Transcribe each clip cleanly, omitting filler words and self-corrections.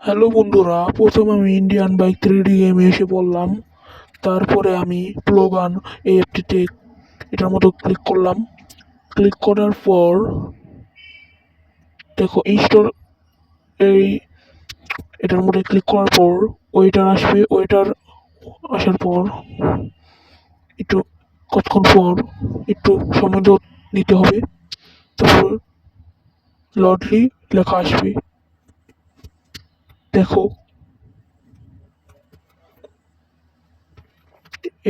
Hello বন্ধুরা, প্রথমে আমি ইন্ডিয়ান বাইক 3D গেমে এসে পড়লাম। তারপরে আমি প্লোগান এই অ্যাপটিতে এটার মতো ক্লিক করলাম। ক্লিক করার পর দেখো ইনস্টল, এই এটার মধ্যে ক্লিক করার পর ওয়েটার আসবে। ওয়েটার আসার পর একটু কতক্ষণ পর একটু সময় নিতে হবে। তারপর লডলি লেখা আসবে। দেখো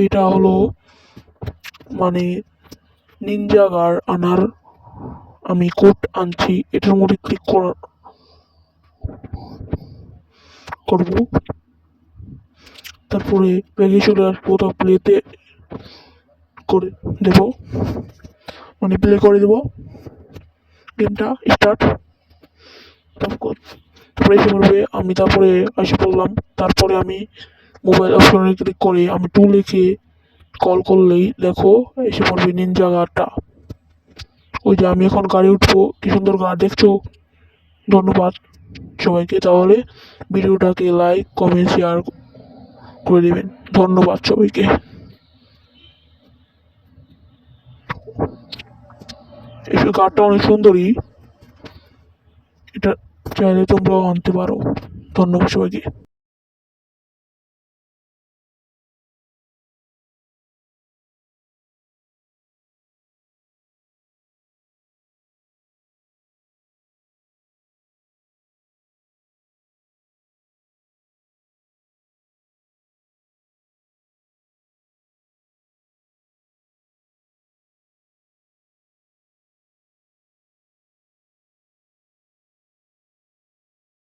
এটা হলো মানে নিনজা গার আনার আমি কোড আনছি। এটার মধ্যে ক্লিক করব। তারপরে ব্যাগে চলে আসবো। তা প্লেতে করে দেব, মানে প্লে করে দেব গেমটা স্টার্ট। তারপরে এসে পড়বে, আমি তারপরে এসে পড়লাম। তারপরে আমি মোবাইল অপশনে ক্লিক করে আমি লিখে কল করলেই দেখো এসে পড়বে নিনজা গাড়টা। ওই যে আমি এখন গাড়ি উঠবো, কি সুন্দর গাড়ি দেখছো। ধন্যবাদ সবাইকে। তাহলে ভিডিওটাকে লাইক কমেন্ট শেয়ার করে দেবেন। ধন্যবাদ সবাইকে। এই গাড়টা অনেক সুন্দরী, এটা চাইলে তোমরাও আনতে পারো। ধন্যবাদ সবাইকে।